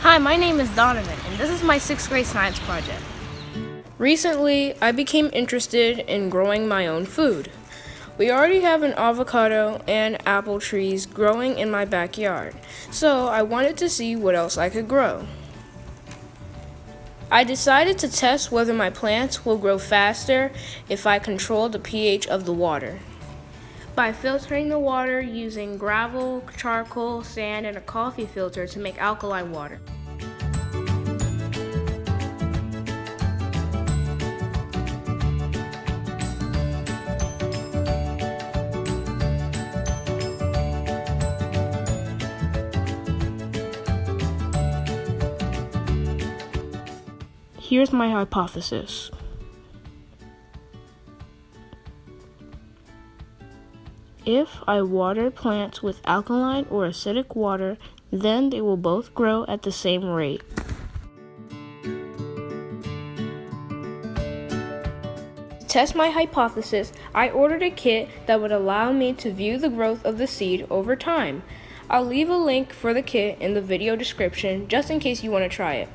Hi, my name is Donovan, and this is my 6th grade science project. Recently, I became interested in growing my own food. We already have an avocado and apple trees growing in my backyard, so I wanted to see what else I could grow. I decided to test whether my plants will grow faster if I control the pH of the water. By filtering the water using gravel, charcoal, sand, and a coffee filter to make alkaline water. Here's my hypothesis. If I water plants with alkaline or acidic water, then they will both grow at the same rate. To test my hypothesis, I ordered a kit that would allow me to view the growth of the seed over time. I'll leave a link for the kit in the video description just in case you want to try it.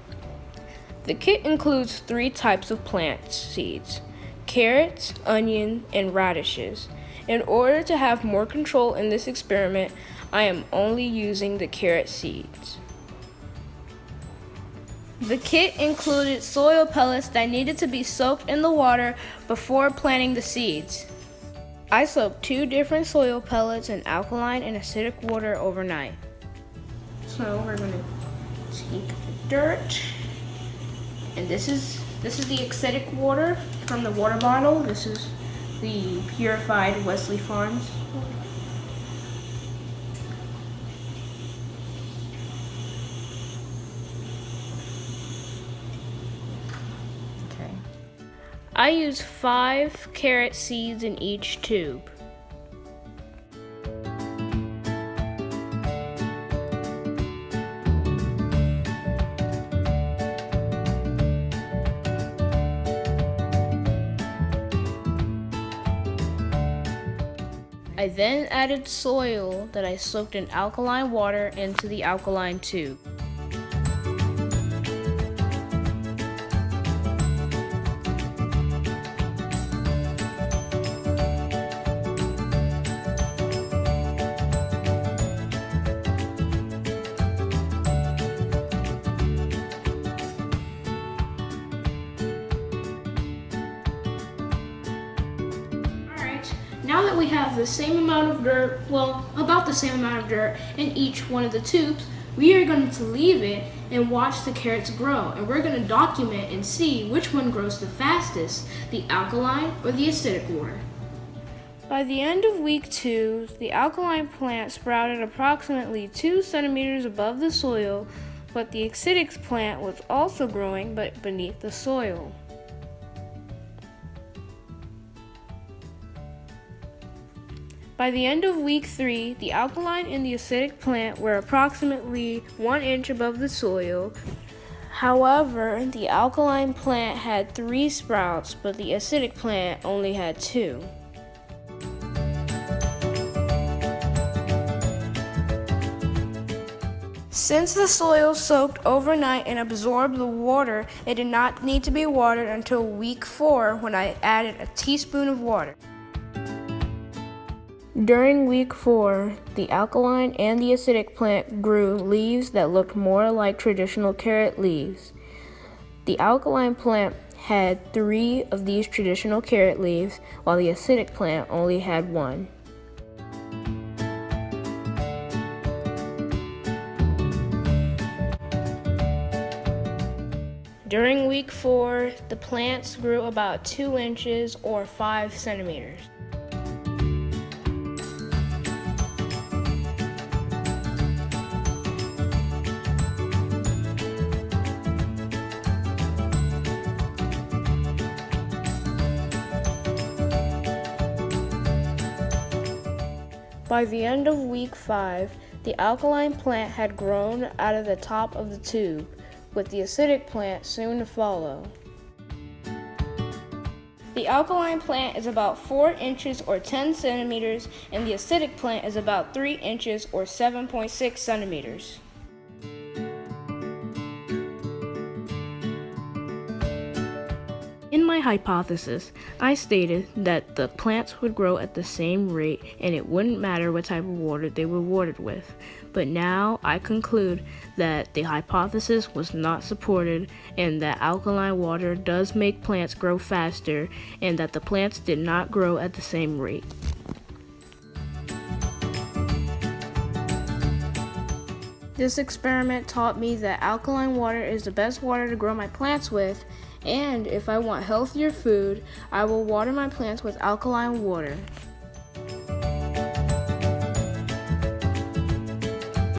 The kit includes 3 types of plant seeds: carrots, onion, and radishes. In order to have more control in this experiment, I am only using the carrot seeds. The kit included soil pellets that needed to be soaked in the water before planting the seeds. I soaked 2 different soil pellets in alkaline and acidic water overnight. So we're going to take the dirt. And this is the acidic water from the water bottle. This is the purified Wesley Farms. Okay. I use 5 carrot seeds in each tube. I then added soil that I soaked in alkaline water into the alkaline tube. Now that we have the same amount of dirt, about the same amount of dirt in each one of the tubes, we are going to leave it and watch the carrots grow. And we're going to document and see which one grows the fastest, the alkaline or the acidic water. By the end of week 2, the alkaline plant sprouted approximately 2 centimeters above the soil, but the acidic plant was also growing but beneath the soil. By the end of week 3, the alkaline and the acidic plant were approximately 1 inch above the soil. However, the alkaline plant had 3 sprouts, but the acidic plant only had 2. Since the soil soaked overnight and absorbed the water, it did not need to be watered until week 4 when I added a teaspoon of water. During week 4, the alkaline and the acidic plant grew leaves that looked more like traditional carrot leaves. The alkaline plant had 3 of these traditional carrot leaves, while the acidic plant only had 1. During week 4, the plants grew about 2 inches or 5 centimeters. By the end of week 5, the alkaline plant had grown out of the top of the tube, with the acidic plant soon to follow. The alkaline plant is about 4 inches or 10 centimeters, and the acidic plant is about 3 inches or 7.6 centimeters. In my hypothesis, I stated that the plants would grow at the same rate and it wouldn't matter what type of water they were watered with. But now I conclude that the hypothesis was not supported and that alkaline water does make plants grow faster and that the plants did not grow at the same rate. This experiment taught me that alkaline water is the best water to grow my plants with, and if I want healthier food, I will water my plants with alkaline water.